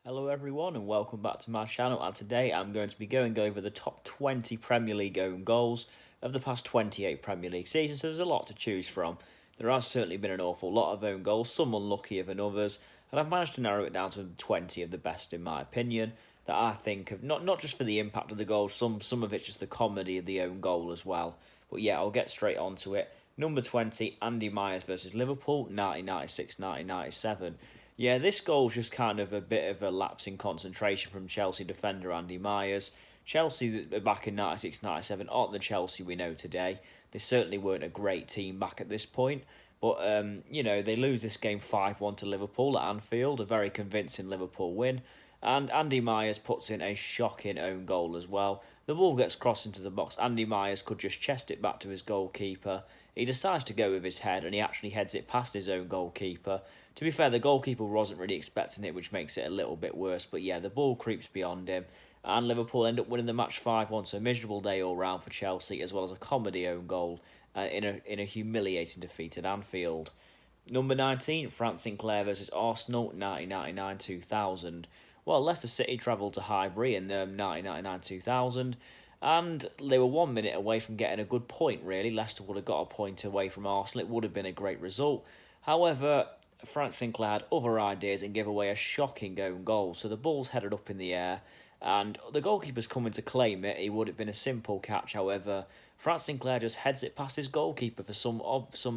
Hello everyone and welcome back to my channel, and today I'm going to be going over the top 20 Premier League own goals of the past 28 Premier League seasons, so there's a lot to choose from. There has certainly been an awful lot of own goals, some unluckier than others, and I've managed to narrow it down to 20 of the best in my opinion, that I think of, not just for the impact of the goal, some of it's just the comedy of the own goal as well. But yeah, I'll get straight onto it. Number 20, Andy Myers versus Liverpool, 1996-1997. Yeah, this goal's just kind of a bit of a lapse in concentration from Chelsea defender Andy Myers. Chelsea back in 96-97 aren't the Chelsea we know today. They certainly weren't a great team back at this point. But, they lose this game 5-1 to Liverpool at Anfield, a very convincing Liverpool win. And Andy Myers puts in a shocking own goal as well. The ball gets crossed into the box. Andy Myers could just chest it back to his goalkeeper. He decides to go with his head, and he actually heads it past his own goalkeeper. To be fair, the goalkeeper wasn't really expecting it, which makes it a little bit worse. But yeah, the ball creeps beyond him, and Liverpool end up winning the match 5-1. So a miserable day all round for Chelsea, as well as a comedy own goal in a humiliating defeat at Anfield. Number 19, Frank Sinclair versus Arsenal, 1999-2000. Well, Leicester City travelled to Highbury in 1999-2000, and they were 1 minute away from getting a good point, really. Leicester would have got a point away from Arsenal. It would have been a great result. However, Frank Sinclair had other ideas and gave away a shocking own goal. So the ball's headed up in the air, and the goalkeeper's coming to claim it. It would have been a simple catch. However, Frank Sinclair just heads it past his goalkeeper for some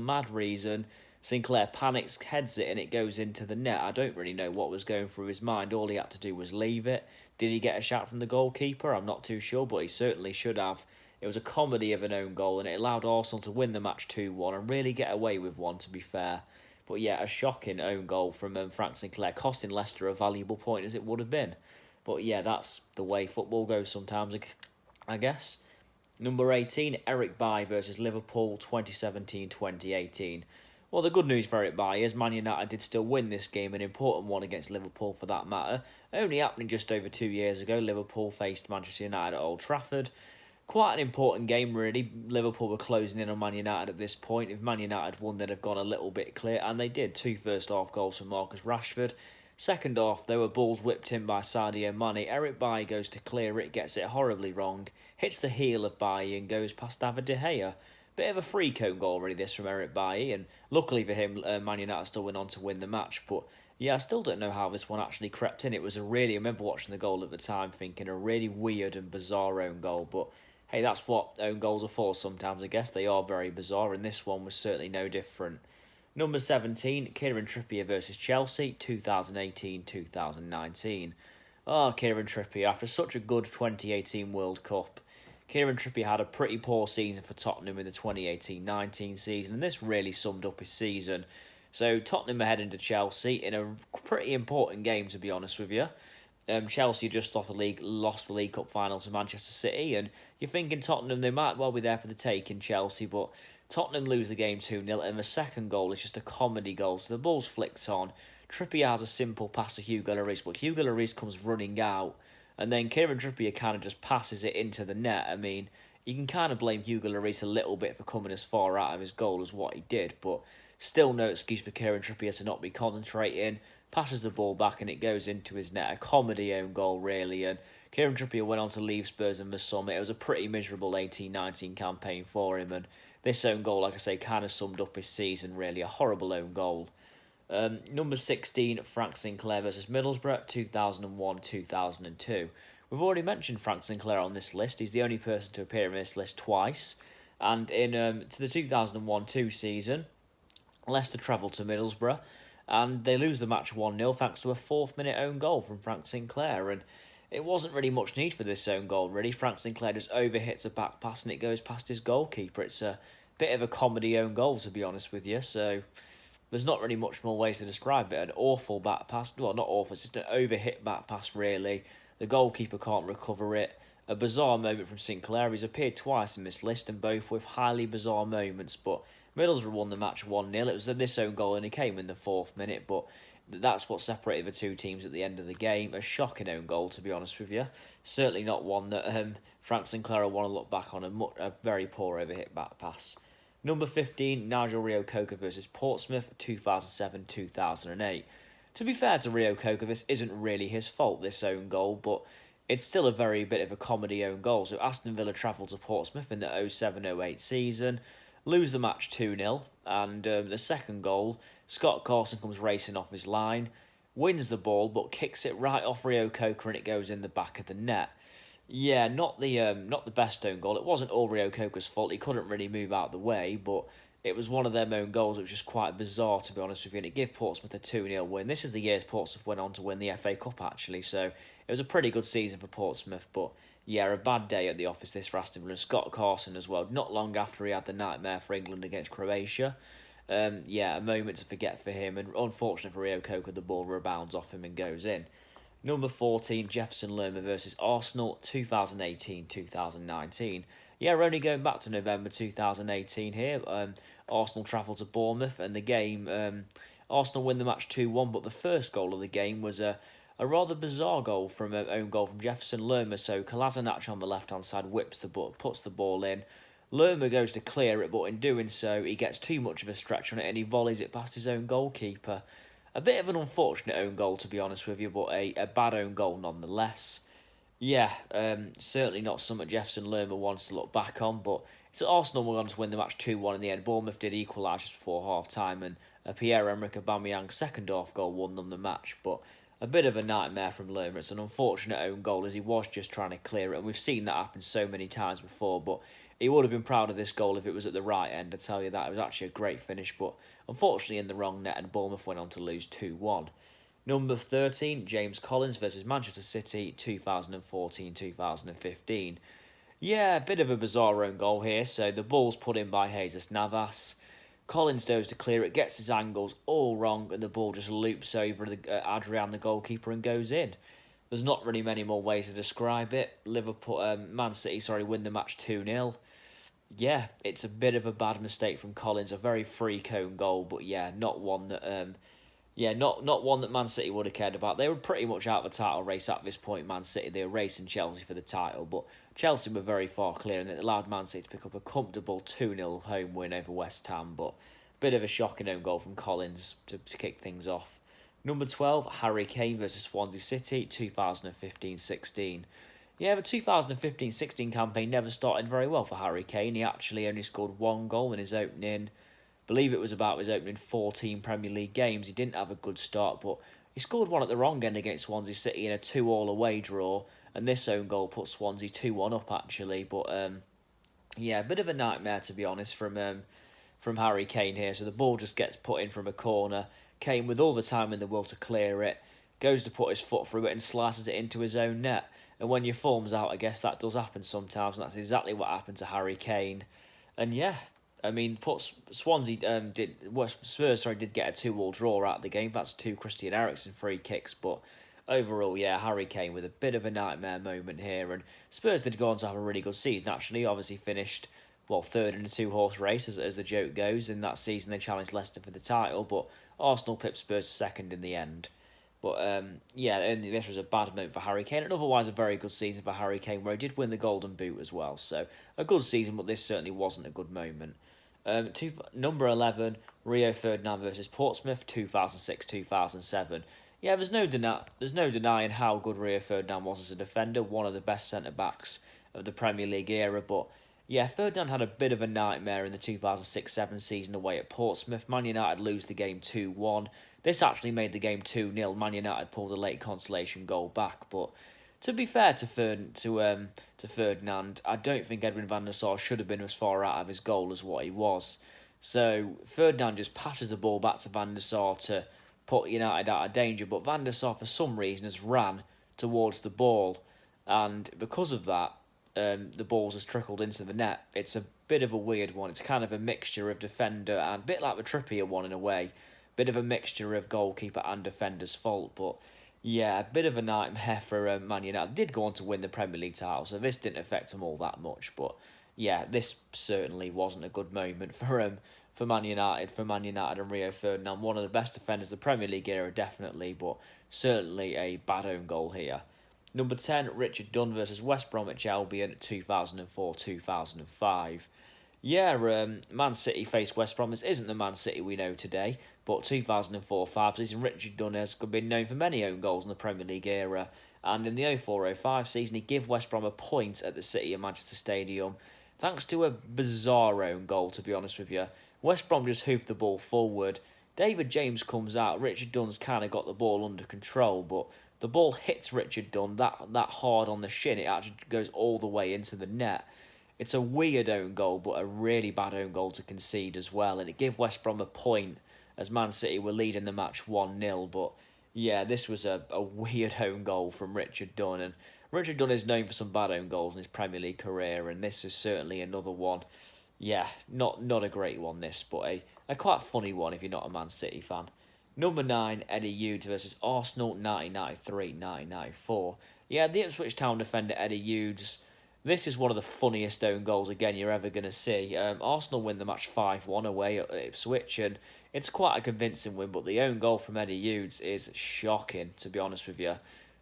mad reason. Sinclair panics, heads it, and it goes into the net. I don't really know what was going through his mind. All he had to do was leave it. Did he get a shot from the goalkeeper? I'm not too sure, but he certainly should have. It was a comedy of an own goal, and it allowed Arsenal to win the match 2-1 and really get away with one, to be fair. But yeah, a shocking own goal from Frank Sinclair, costing Leicester a valuable point as it would have been. But yeah, that's the way football goes sometimes, I guess. Number 18, Eric Bailly versus Liverpool, 2017-2018. Well, the good news for Eric Bailly is Man United did still win this game, an important one against Liverpool for that matter. Only happening just over 2 years ago, Liverpool faced Manchester United at Old Trafford. Quite an important game, really. Liverpool were closing in on Man United at this point. If Man United won, they'd have gone a little bit clear, and they did. Two first-half goals from Marcus Rashford. Second half, there were balls whipped in by Sadio Mane. Eric Bailly goes to clear it, gets it horribly wrong, hits the heel of Bailly and goes past David De Gea. Bit of a free cone goal, really, this from Eric Bailly, and luckily for him, Man United still went on to win the match. But yeah, I still don't know how this one actually crept in. It was I remember watching the goal at the time, thinking a really weird and bizarre own goal. But hey, that's what own goals are for sometimes, I guess. They are very bizarre, and this one was certainly no different. Number 17, Kieran Trippier versus Chelsea, 2018-2019. Oh, Kieran Trippier, after such a good 2018 World Cup, Kieran Trippier had a pretty poor season for Tottenham in the 2018-19 season, and this really summed up his season. So Tottenham are heading to Chelsea in a pretty important game, to be honest with you. Chelsea just lost the League Cup final to Manchester City, and you're thinking Tottenham, they might well be there for the take in Chelsea, but Tottenham lose the game 2-0, and the second goal is just a comedy goal, so the ball's flicked on. Trippier has a simple pass to Hugo Lloris, but Hugo Lloris comes running out, and then Kieran Trippier kind of just passes it into the net. I mean, you can kind of blame Hugo Lloris a little bit for coming as far out of his goal as what he did, but still no excuse for Kieran Trippier to not be concentrating. Passes the ball back and it goes into his net. A comedy own goal, really. And Kieran Trippier went on to leave Spurs in the summer. It was a pretty miserable 18-19 campaign for him. And this own goal, like I say, kind of summed up his season, really. A horrible own goal. Number 16, Frank Sinclair versus Middlesbrough, 2001-2002. We've already mentioned Frank Sinclair on this list. He's the only person to appear in this list twice. And in to the 2001-2 season, Leicester travelled to Middlesbrough, and they lose the match 1-0 thanks to a fourth-minute own goal from Frank Sinclair. And it wasn't really much need for this own goal, really. Frank Sinclair just overhits a back pass and it goes past his goalkeeper. It's a bit of a comedy own goal, to be honest with you. So there's not really much more ways to describe it. An awful back pass. Well, not awful, it's just an overhit back pass, really. The goalkeeper can't recover it. A bizarre moment from Sinclair. He's appeared twice in this list, and both with highly bizarre moments, but Middlesbrough won the match 1-0. It was this own goal and he came in the fourth minute, but that's what separated the two teams at the end of the game. A shocking own goal, to be honest with you. Certainly not one that Frank Sinclair will want to look back on. A very poor overhit back pass. Number 15, Nigel Reo-Coker versus Portsmouth, 2007-2008. To be fair to Rio Coker, this isn't really his fault, this own goal, but it's still a very bit of a comedy own goal. So Aston Villa travelled to Portsmouth in the 07-08 season, lose the match 2-0, and the second goal, Scott Carson comes racing off his line, wins the ball, but kicks it right off Rio Coker and it goes in the back of the net. Yeah, not the best own goal. It wasn't all Rio Coker's fault. He couldn't really move out of the way, but it was one of their own goals, which was quite bizarre, to be honest with you, and it gave Portsmouth a 2-0 win. This is the year Portsmouth went on to win the FA Cup, actually, so it was a pretty good season for Portsmouth, but yeah, a bad day at the office this for Aston Villa. Scott Carson as well, not long after he had the nightmare for England against Croatia. Yeah, a moment to forget for him, and unfortunate for Rio Coker, the ball rebounds off him and goes in. Number 14, Jefferson Lerma versus Arsenal, 2018-2019. Yeah, we're only going back to November 2018 here. Arsenal travel to Bournemouth, and the game, Arsenal win the match 2-1, but the first goal of the game was a rather bizarre goal from an own goal from Jefferson Lerma. So Kolasinac on the left-hand side whips the ball, puts the ball in. Lerma goes to clear it, but in doing so, he gets too much of a stretch on it and he volleys it past his own goalkeeper. A bit of an unfortunate own goal, to be honest with you, but a bad own goal nonetheless. Yeah, certainly not something Jefferson Lerma wants to look back on, but it's Arsenal were going to win the match 2-1 in the end. Bournemouth did equalise just before half-time, and Pierre-Emerick Aubameyang's second half goal won them the match, but a bit of a nightmare from Lerma. It's an unfortunate own goal as he was just trying to clear it, and we've seen that happen so many times before, but he would have been proud of this goal if it was at the right end, I tell you that. It was actually a great finish, but unfortunately in the wrong net, and Bournemouth went on to lose 2-1. Number 13, James Collins versus Manchester City, 2014-2015. Yeah, a bit of a bizarre own goal here. So the ball's put in by Jesus Navas. Collins goes to clear it, gets his angles all wrong, and the ball just loops over Adrian, the goalkeeper, and goes in. There's not really many more ways to describe it. Man City, win the match 2-0. Yeah, it's a bit of a bad mistake from Collins. A very freak own goal, but yeah, not one that not one that Man City would have cared about. They were pretty much out of the title race at this point, Man City. They were racing Chelsea for the title, but Chelsea were very far clear, and it allowed Man City to pick up a comfortable 2-0 home win over West Ham, but a bit of a shocking own goal from Collins to kick things off. Number 12, Harry Kane versus Swansea City, 2015-16. Yeah, the 2015-16 campaign never started very well for Harry Kane. He actually only scored one goal in his opening, believe it was about his opening 14 Premier League games. He didn't have a good start, but he scored one at the wrong end against Swansea City in a 2-2 away draw, and this own goal put Swansea 2-1 up actually. But yeah, a bit of a nightmare, to be honest, from Harry Kane here. So the ball just gets put in from a corner. Kane, with all the time in the world to clear it, goes to put his foot through it and slices it into his own net. And when your form's out, I guess that does happen sometimes, and that's exactly what happened to Harry Kane. And yeah, I mean, Spurs did get a 2-2 draw out of the game. That's 2 Christian Eriksen free kicks, but overall, yeah, Harry Kane with a bit of a nightmare moment here. And Spurs did go on to have a really good season, actually. Obviously finished, third in a 2-horse race, as the joke goes. In that season, they challenged Leicester for the title, but Arsenal pipped Spurs second in the end. But yeah, and this was a bad moment for Harry Kane, and otherwise a very good season for Harry Kane, where he did win the Golden Boot as well. So a good season, but this certainly wasn't a good moment. Number 11, Rio Ferdinand versus Portsmouth, 2006-2007. Yeah, there's no denying how good Rio Ferdinand was as a defender, one of the best centre-backs of the Premier League era, but yeah, Ferdinand had a bit of a nightmare in the 2006-07 season away at Portsmouth. Man United lose the game 2-1. This actually made the game 2-0. Man United pulled a late consolation goal back, but to be fair to Ferdinand, I don't think Edwin van der Sar should have been as far out of his goal as what he was. So Ferdinand just passes the ball back to Van der Sar to put United out of danger, but Van der Sar for some reason has ran towards the ball, and because of that, the balls has trickled into the net. It's a bit of a weird one. It's kind of a mixture of defender and a bit like the Trippier one in a way. Bit of a mixture of goalkeeper and defender's fault, but yeah, a bit of a nightmare for Man United. Did go on to win the Premier League title, so this didn't affect them all that much. But yeah, this certainly wasn't a good moment for Man United and Rio Ferdinand. One of the best defenders of the Premier League era, definitely, but certainly a bad own goal here. Number 10, Richard Dunn versus West Bromwich Albion, 2004-2005. Yeah, Man City faced West Brom. This isn't the Man City we know today, but 2004-05 season, Richard Dunn has been known for many own goals in the Premier League era, and in the 04-05 season, he gave West Brom a point at the City of Manchester Stadium, thanks to a bizarre own goal, to be honest with you. West Brom just hoofed the ball forward. David James comes out. Richard Dunn's kind of got the ball under control, but the ball hits Richard Dunn that hard on the shin. It actually goes all the way into the net. It's a weird own goal, but a really bad own goal to concede as well. And it gave West Brom a point as Man City were leading the match 1-0. But yeah, this was a weird own goal from Richard Dunn. And Richard Dunn is known for some bad own goals in his Premier League career. And this is certainly another one. Yeah, not a great one, this, but a quite funny one if you're not a Man City fan. Number 9, Eddie Hughes versus Arsenal, 1993-1994. Yeah, the Ipswich Town defender Eddie Hughes. This is one of the funniest own goals, again, you're ever going to see. Arsenal win the match 5-1 away at Ipswich, and it's quite a convincing win, but the own goal from Eddie Hughes is shocking, to be honest with you.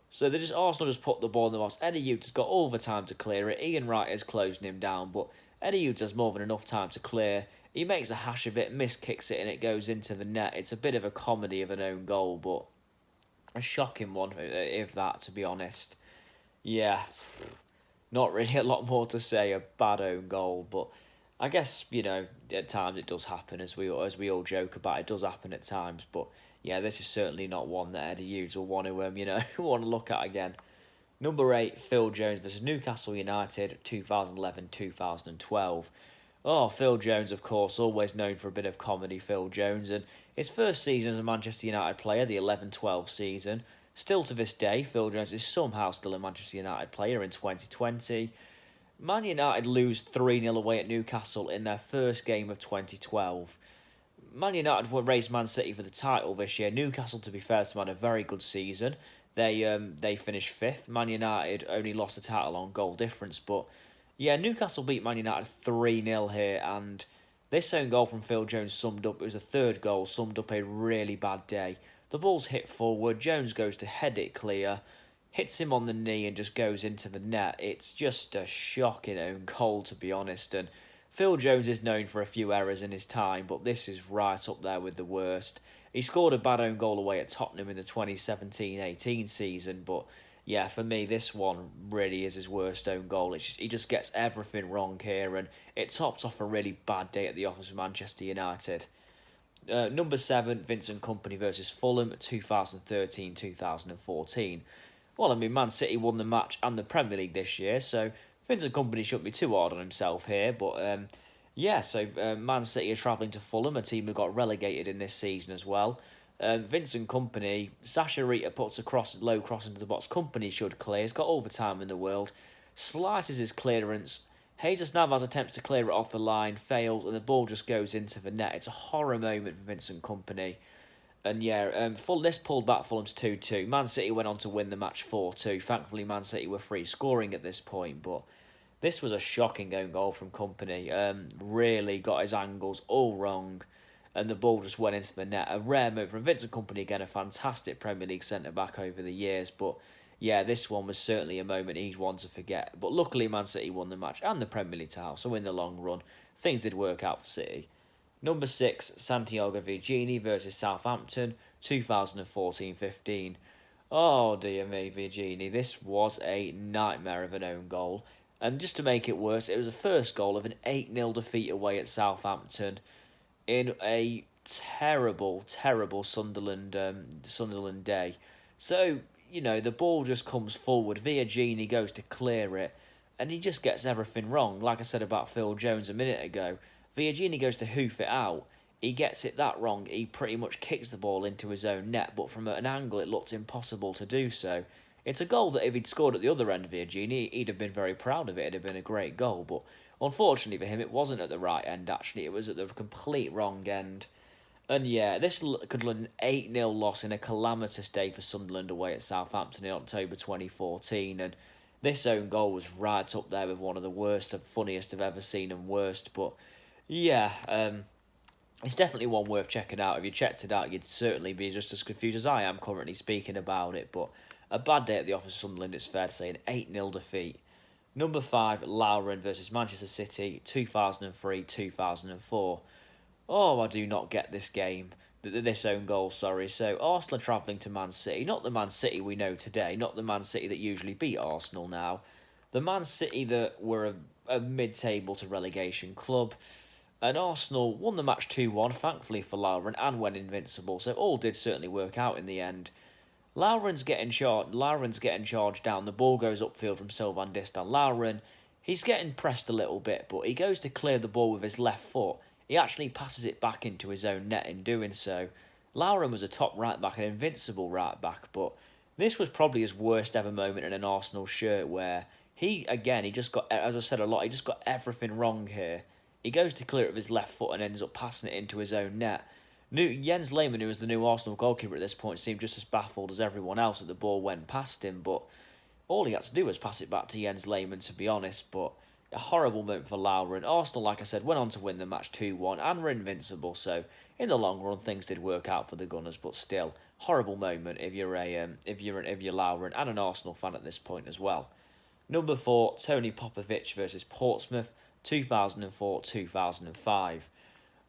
So Arsenal just put the ball in the box. Eddie Hughes has got all the time to clear it. Ian Wright is closing him down, but Eddie Hughes has more than enough time to clear. He makes a hash of it, miskicks it, and it goes into the net. It's a bit of a comedy of an own goal, but a shocking one, if that, to be honest. Yeah, not really a lot more to say. A bad own goal, but I guess at times it does happen, as we all joke about. It does happen at times, but yeah, this is certainly not one that Eddie Hughes will want to want to look at again. Number 8, Phil Jones versus Newcastle United, 2011-2012. Oh, Phil Jones, of course, always known for a bit of comedy, Phil Jones, and his first season as a Manchester United player, the 11-12 season. Still to this day, Phil Jones is somehow still a Manchester United player in 2020. Man United lose 3-0 away at Newcastle in their first game of 2012. Man United will race Man City for the title this year. Newcastle, to be fair to them, had a very good season. They finished 5th. Man United only lost the title on goal difference, but yeah, Newcastle beat Man United 3-0 here, and this own goal from Phil Jones it was a third goal, summed up a really bad day. The ball's hit forward, Jones goes to head it clear, hits him on the knee and just goes into the net. It's just a shocking own goal, to be honest, and Phil Jones is known for a few errors in his time, but this is right up there with the worst. He scored a bad own goal away at Tottenham in the 2017-18 season, but yeah, for me, this one really is his worst own goal. He just gets everything wrong here, and it tops off a really bad day at the office of Manchester United. Number 7, Vincent Kompany versus Fulham, 2013-2014. Well, I mean, Man City won the match and the Premier League this year, so Vincent Kompany shouldn't be too hard on himself here, but Man City are travelling to Fulham, a team who got relegated in this season as well. Vincent Kompany, Sasha Rita puts a low cross into the box. Kompany should clear. He's got all the time in the world. Slices his clearance. Jesus Navas attempts to clear it off the line, fails, and the ball just goes into the net. It's a horror moment for Vincent Kompany. And yeah, this pulled back Fulham's 2-2. Man City went on to win the match 4-2. Thankfully, Man City were free scoring at this point, but this was a shocking own goal from Kompany. Really got his angles all wrong, and the ball just went into the net. A rare move from Vincent Kompany, again, a fantastic Premier League centre-back over the years, but yeah, this one was certainly a moment he'd want to forget. But luckily, Man City won the match and the Premier League title, so in the long run, things did work out for City. Number 6, Santiago Virgini versus Southampton, 2014-15. Oh dear me, Virgini, this was a nightmare of an own goal. And just to make it worse, it was the first goal of an 8-0 defeat away at Southampton in a terrible, terrible Sunderland day. So, the ball just comes forward. Virgini goes to clear it, and he just gets everything wrong. Like I said about Phil Jones a minute ago, Virgini goes to hoof it out. He gets it that wrong. He pretty much kicks the ball into his own net, but from an angle it looked impossible to do so. It's a goal that if he'd scored at the other end of Virgini, he'd have been very proud of it. It'd have been a great goal, but unfortunately for him, it wasn't at the right end, actually. It was at the complete wrong end. And yeah, this could have an 8-0 loss in a calamitous day for Sunderland away at Southampton in October 2014, and this own goal was right up there with one of the worst and funniest I've ever seen and worst, but yeah, it's definitely one worth checking out. If you checked it out, you'd certainly be just as confused as I am currently speaking about it, but a bad day at the office of Sunderland, it's fair to say, an 8-0 defeat. Number 5, Lauren versus Manchester City, 2003-2004. Oh, I do not get this game. This own goal, sorry. So, Arsenal are travelling to Man City. Not the Man City we know today. Not the Man City that usually beat Arsenal now. The Man City that were a mid-table to relegation club. And Arsenal won the match 2-1, thankfully for Lauren, and went invincible. So, all did certainly work out in the end. Lauren's getting charged down. The ball goes upfield from Sylvain Distin. Lauren, he's getting pressed a little bit, but he goes to clear the ball with his left foot. He actually passes it back into his own net in doing so. Lauren was a top right back, an invincible right back, but this was probably his worst ever moment in an Arsenal shirt, where he just got, as I've said a lot, he just got everything wrong here. He goes to clear it with his left foot and ends up passing it into his own net. Jens Lehmann, who was the new Arsenal goalkeeper at this point, seemed just as baffled as everyone else that the ball went past him, but all he had to do was pass it back to Jens Lehmann, to be honest. But a horrible moment for Lauren. Arsenal, like I said, went on to win the match 2-1 and were invincible, so in the long run things did work out for the Gunners, but still, horrible moment if you're Lauren and an Arsenal fan at this point as well. Number 4, Tony Popovic versus Portsmouth, 2004-2005.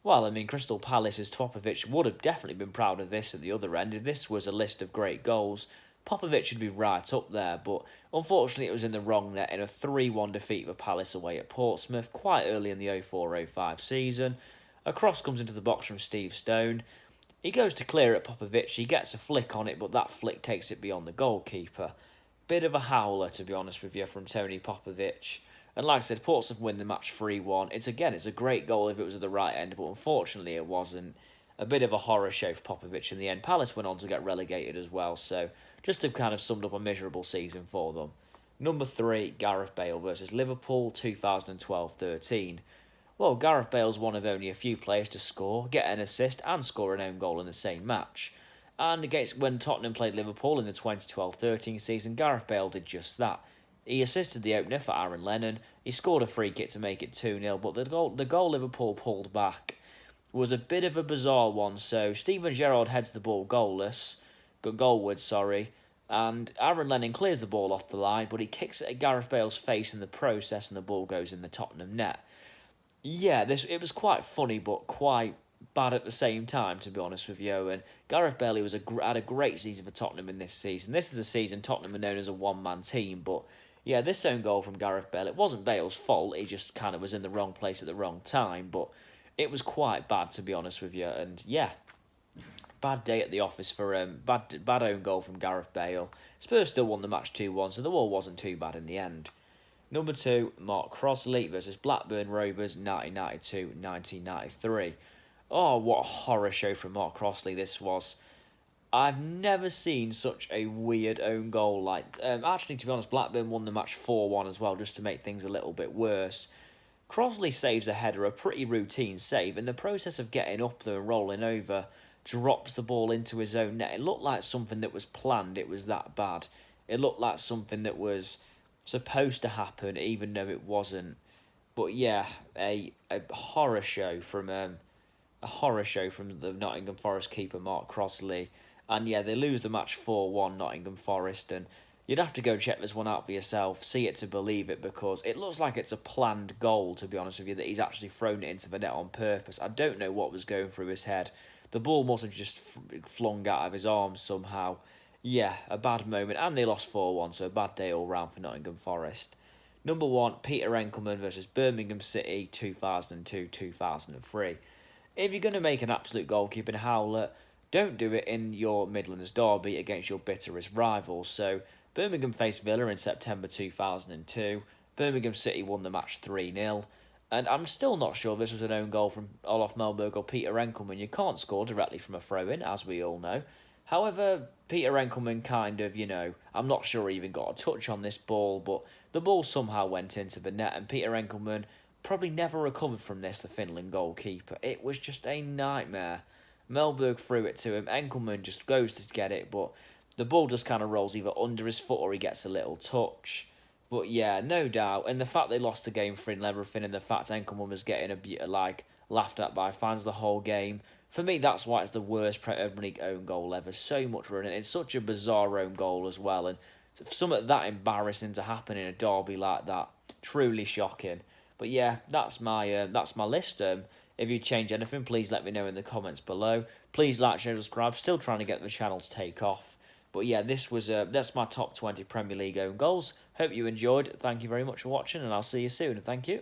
Well, I mean, Crystal Palace's Popovic would have definitely been proud of this at the other end. If this was a list of great goals, Popovic should be right up there, but unfortunately it was in the wrong net in a 3-1 defeat for Palace away at Portsmouth quite early in the 04-05 season. A cross comes into the box from Steve Stone. He goes to clear it, Popovic. He gets a flick on it, but that flick takes it beyond the goalkeeper. Bit of a howler, to be honest with you, from Tony Popovic. And like I said, Portsmouth win the match 3-1. It's a great goal if it was at the right end, but unfortunately it wasn't. A bit of a horror show for Popovic in the end. Palace went on to get relegated as well, so just to kind of summed up a miserable season for them. Number 3, Gareth Bale versus Liverpool, 2012-13. Well, Gareth Bale's one of only a few players to score, get an assist and score an own goal in the same match. And when Tottenham played Liverpool in the 2012-13 season, Gareth Bale did just that. He assisted the opener for Aaron Lennon. He scored a free kick to make it 2-0, but the goal Liverpool pulled back was a bit of a bizarre one. So Steven Gerrard heads the ball goalwards, and Aaron Lennon clears the ball off the line, but he kicks it at Gareth Bale's face in the process, and the ball goes in the Tottenham net. Yeah, it was quite funny, but quite bad at the same time, to be honest with you. And Gareth Bale had a great season for Tottenham in this season. This is the season Tottenham are known as a one-man team, but yeah, this own goal from Gareth Bale, it wasn't Bale's fault. He just kind of was in the wrong place at the wrong time, but it was quite bad, to be honest with you. And yeah, bad day at the office for bad own goal from Gareth Bale. Spurs still won the match 2-1, so the wall wasn't too bad in the end. Number 2, Mark Crossley versus Blackburn Rovers, 1992-1993. Oh, what a horror show from Mark Crossley this was. I've never seen such a weird own goal. Actually, to be honest, Blackburn won the match 4-1 as well, just to make things a little bit worse. Crossley saves a header, a pretty routine save. In the process of getting up there and rolling over, drops the ball into his own net. It looked like something that was planned. It was that bad. It looked like something that was supposed to happen, even though it wasn't. But yeah, a horror show from the Nottingham Forest keeper Mark Crossley. And yeah, they lose the match 4-1, Nottingham Forest, and you'd have to go check this one out for yourself, see it to believe it, because it looks like it's a planned goal, to be honest with you, that he's actually thrown it into the net on purpose. I don't know what was going through his head. The ball must have just flung out of his arms somehow. Yeah, a bad moment, and they lost 4-1, so a bad day all round for Nottingham Forest. Number 1, Peter Enkelman versus Birmingham City, 2002-2003. If you're going to make an absolute goalkeeping howler, don't do it in your Midlands derby against your bitterest rivals. So, Birmingham faced Villa in September 2002. Birmingham City won the match 3-0. And I'm still not sure this was an own goal from Olof Mellberg or Peter Enkelman. You can't score directly from a throw-in, as we all know. However, Peter Enkelman kind of, I'm not sure he even got a touch on this ball, but the ball somehow went into the net, and Peter Enkelman probably never recovered from this, the Finland goalkeeper. It was just a nightmare. Mellberg threw it to him. Enkelman just goes to get it, but the ball just kind of rolls either under his foot or he gets a little touch. But yeah, no doubt. And the fact they lost the game for everything, and the fact Enkelman was getting laughed at by fans the whole game. For me, that's why it's the worst Premier League own goal ever. So much running. It's such a bizarre own goal as well. And for something that embarrassing to happen in a derby like that, Truly shocking. But yeah, that's my list. If you change anything, please let me know in the comments below. Please like, share, subscribe. Still trying to get the channel to take off. But yeah, that's my top 20 Premier League own goals. Hope you enjoyed. Thank you very much for watching, and I'll see you soon. Thank you.